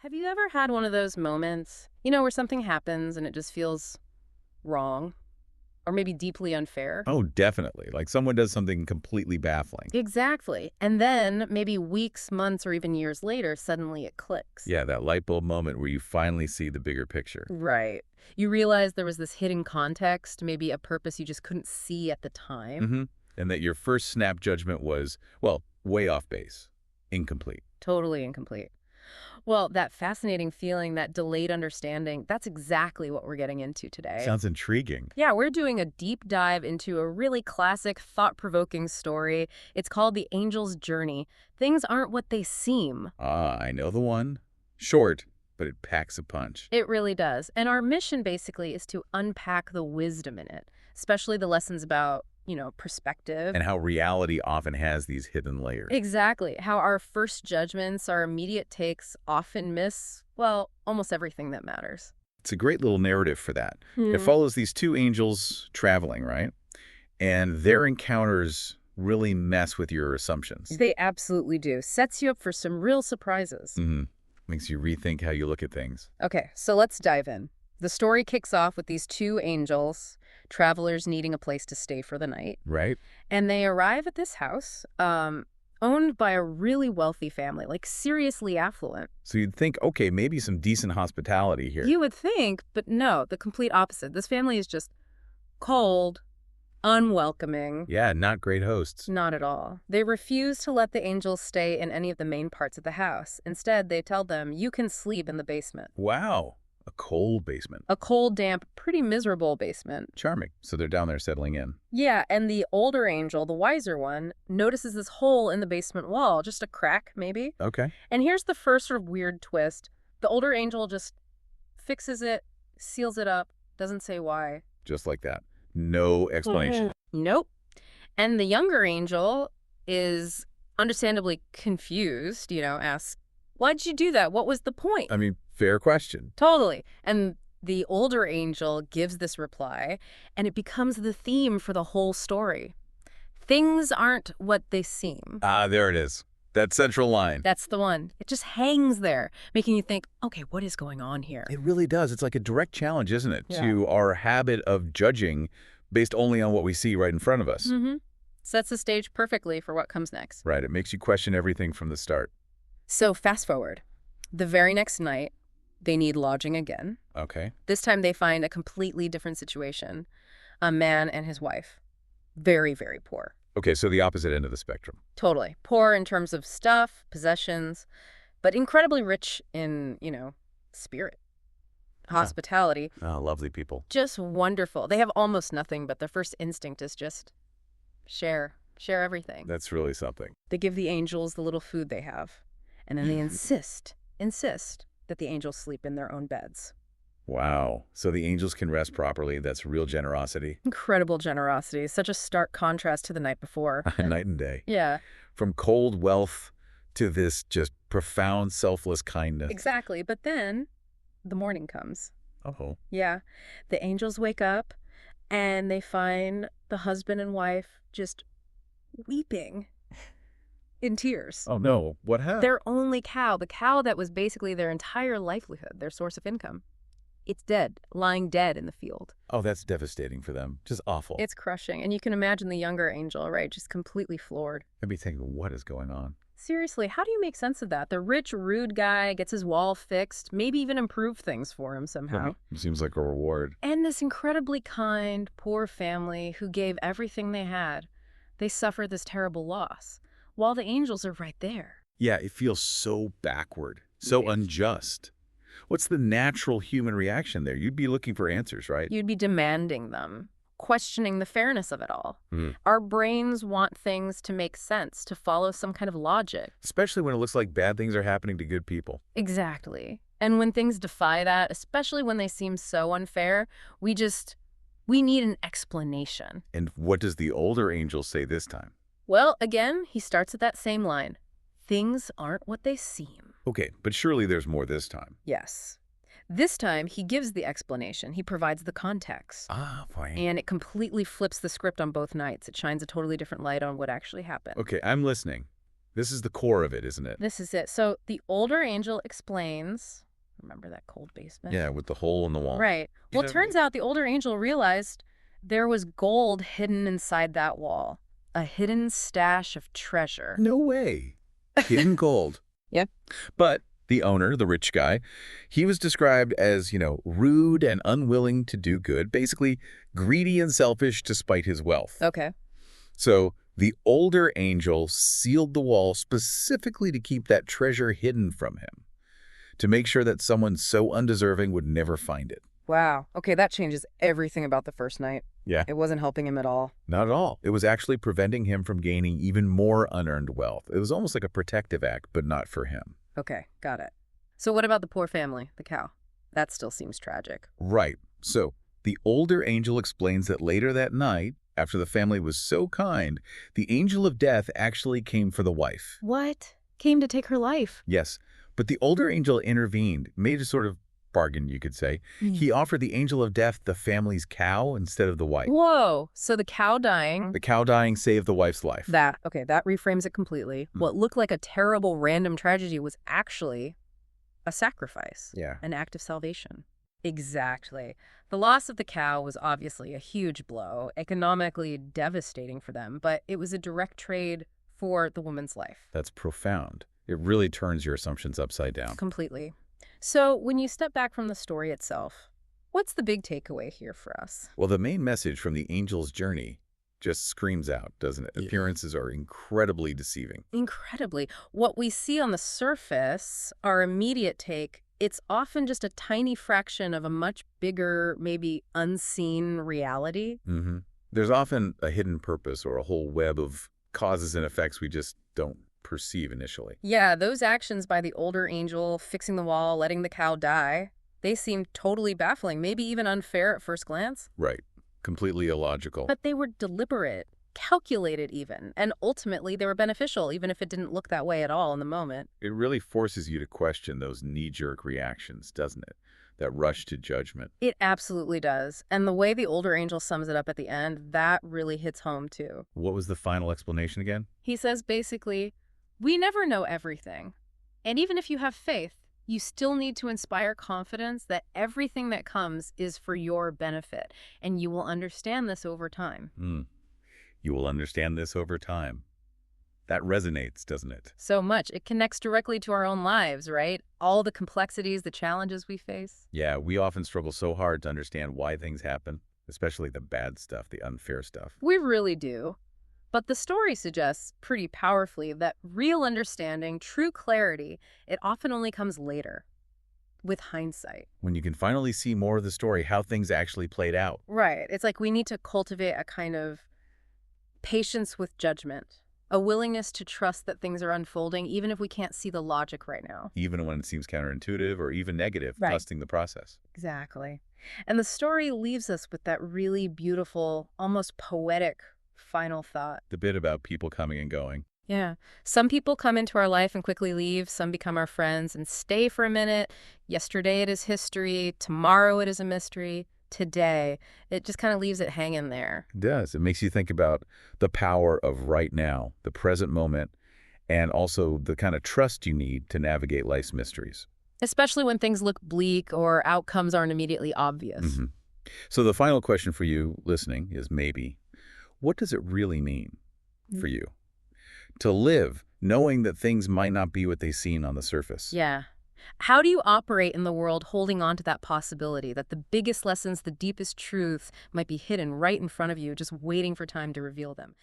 Have you ever had one of those moments, where something happens and it just feels wrong or maybe deeply unfair? Oh, definitely. Like someone does something completely baffling. Exactly. And then maybe weeks, months, or even years later, suddenly it clicks. Yeah, that light bulb moment where you finally see the bigger picture. Right. You realize there was this hidden context, maybe a purpose you just couldn't see at the time. Mm-hmm. And that your first snap judgment was, well, way off base, incomplete. Totally incomplete. Well, that fascinating feeling, that delayed understanding, that's exactly what we're getting into today. Sounds intriguing. Yeah, we're doing a deep dive into a really classic, thought-provoking story. It's called The Angel's Journey. Things aren't what they seem. Ah, I know the one. Short, but it packs a punch. It really does. And our mission, basically, is to unpack the wisdom in it, especially the lessons about, perspective. And how reality often has these hidden layers. Exactly. How our first judgments, our immediate takes often miss, well, almost everything that matters. It's a great little narrative for that. It Hmm. follows these two angels traveling, right? And their encounters really mess with your assumptions. They absolutely do. Sets you up for some real surprises. Mm-hmm. Makes you rethink how you look at things. Okay, so let's dive in. The story kicks off with these two angels, travelers needing a place to stay for the night. Right? And they arrive at this house, owned by a really wealthy family, like seriously affluent. So you'd think, okay, maybe some decent hospitality here. You would think, but no, the complete opposite. This family is just cold, unwelcoming. Yeah, not great hosts. Not at all. They refuse to let the angels stay in any of the main parts of the house. Instead, they tell them, you can sleep in the basement. Wow. A cold basement. A cold, damp, pretty miserable basement. Charming. So they're down there settling in. Yeah, and the older angel, the wiser one, notices this hole in the basement wall, just a crack, maybe. Okay. And here's the first sort of weird twist. The older angel just fixes it, seals it up, doesn't say why. Just like that. No explanation. Nope. And the younger angel is understandably confused, asks, why'd you do that? What was the point? I mean, fair question. Totally. And the older angel gives this reply, and it becomes the theme for the whole story. Things aren't what they seem. Ah, there it is. That central line. That's the one. It just hangs there, making you think, okay, what is going on here? It really does. It's like a direct challenge, isn't it, Yeah. to our habit of judging based only on what we see right in front of us. Mm-hmm. Sets the stage perfectly for what comes next. Right. It makes you question everything from the start. So fast forward. The very next night, they need lodging again. Okay. This time they find a completely different situation. A man and his wife. Very, very poor. Okay, so the opposite end of the spectrum. Totally. Poor in terms of stuff, possessions, but incredibly rich in, spirit, hospitality. Ah, lovely people. Just wonderful. They have almost nothing, but their first instinct is just share everything. That's really something. They give the angels the little food they have, and then they insist that the angels sleep in their own beds. Wow. So the angels can rest properly. That's real generosity. Incredible generosity. Such a stark contrast to the night before. Night and day. Yeah, From cold wealth to this just profound selfless kindness. exactly. But then the morning comes. Oh. Yeah. The angels wake up and they find the husband and wife just weeping in tears. Oh, no. What happened? Their only cow, the cow that was basically their entire livelihood, their source of income, it's dead, lying dead in the field. Oh, that's devastating for them. Just awful. It's crushing. And you can imagine the younger angel, right, just completely floored. I'd be thinking, what is going on? Seriously, how do you make sense of that? The rich, rude guy gets his wall fixed, maybe even improve things for him somehow. Seems like a reward. And this incredibly kind, poor family who gave everything they had, they suffer this terrible loss, while the angels are right there. Yeah, it feels so backward, so Yes. unjust. What's the natural human reaction there? You'd be looking for answers, right? You'd be demanding them, questioning the fairness of it all. Hmm. Our brains want things to make sense, to follow some kind of logic. Especially when it looks like bad things are happening to good people. Exactly. And when things defy that, especially when they seem so unfair, we need an explanation. And what does the older angel say this time? Well, again, he starts at that same line. Things aren't what they seem. Okay, but surely there's more this time. Yes. This time, he gives the explanation. He provides the context. Ah, fine. And it completely flips the script on both nights. It shines a totally different light on what actually happened. Okay, I'm listening. This is the core of it, isn't it? This is it. So the older angel explains, remember that cold basement? Yeah, with the hole in the wall. Right. Well, it turns out the older angel realized there was gold hidden inside that wall, a hidden stash of treasure. No way. Hidden gold. Yep. But the owner, the rich guy, he was described as, rude and unwilling to do good, basically greedy and selfish despite his wealth. Okay. So the older angel sealed the wall specifically to keep that treasure hidden from him, to make sure that someone so undeserving would never find it. Wow. Okay, that changes everything about the first night. Yeah. It wasn't helping him at all. Not at all. It was actually preventing him from gaining even more unearned wealth. It was almost like a protective act, but not for him. Okay, got it. So what about the poor family, the cow? That still seems tragic. Right. So the older angel explains that later that night, after the family was so kind, the angel of death actually came for the wife. What? Came to take her life? Yes, but the older angel intervened, made a sort of bargain, you could say. He offered the angel of death the family's cow instead of the wife. Whoa. So the cow dying. The cow dying saved the wife's life. That reframes it completely. What looked like a terrible random tragedy was actually a sacrifice. Yeah. An act of salvation. Exactly. The loss of the cow was obviously a huge blow, economically devastating for them, but it was a direct trade for the woman's life. That's profound. It really turns your assumptions upside down. Completely. So when you step back from the story itself, what's the big takeaway here for us? Well, the main message from the angel's journey just screams out, doesn't it? Yeah. Appearances are incredibly deceiving. Incredibly. What we see on the surface, our immediate take, it's often just a tiny fraction of a much bigger, maybe unseen reality. There's often a hidden purpose or a whole web of causes and effects we just don't perceive initially. Yeah, those actions by the older angel, fixing the wall, letting the cow die, they seem totally baffling, maybe even unfair at first glance. Right. Completely illogical. But they were deliberate, calculated even, and ultimately they were beneficial, even if it didn't look that way at all in the moment. It really forces you to question those knee-jerk reactions, doesn't it? That rush to judgment. It absolutely does. And the way the older angel sums it up at the end, that really hits home too. What was the final explanation again? He says basically, we never know everything. And even if you have faith, you still need to inspire confidence that everything that comes is for your benefit. And you will understand this over time. You will understand this over time. That resonates, doesn't it? So much. It connects directly to our own lives, right? All the complexities, the challenges we face. Yeah, we often struggle so hard to understand why things happen, especially the bad stuff, the unfair stuff. We really do. But the story suggests pretty powerfully that real understanding, true clarity, it often only comes later, with hindsight. When you can finally see more of the story, how things actually played out. Right. It's like we need to cultivate a kind of patience with judgment, a willingness to trust that things are unfolding, even if we can't see the logic right now. Even when it seems counterintuitive or even negative, Right. trusting the process. Exactly. And the story leaves us with that really beautiful, almost poetic final thought. The bit about people coming and going. Yeah. Some people come into our life and quickly leave. Some become our friends and stay for a minute. Yesterday it is history. Tomorrow it is a mystery. Today, it just kind of leaves it hanging there. It does. It makes you think about the power of right now, the present moment, and also the kind of trust you need to navigate life's mysteries. Especially when things look bleak or outcomes aren't immediately obvious. So the final question for you listening is maybe, what does it really mean for you to live knowing that things might not be what they seem on the surface? Yeah. How do you operate in the world holding on to that possibility that the biggest lessons, the deepest truth might be hidden right in front of you, just waiting for time to reveal them?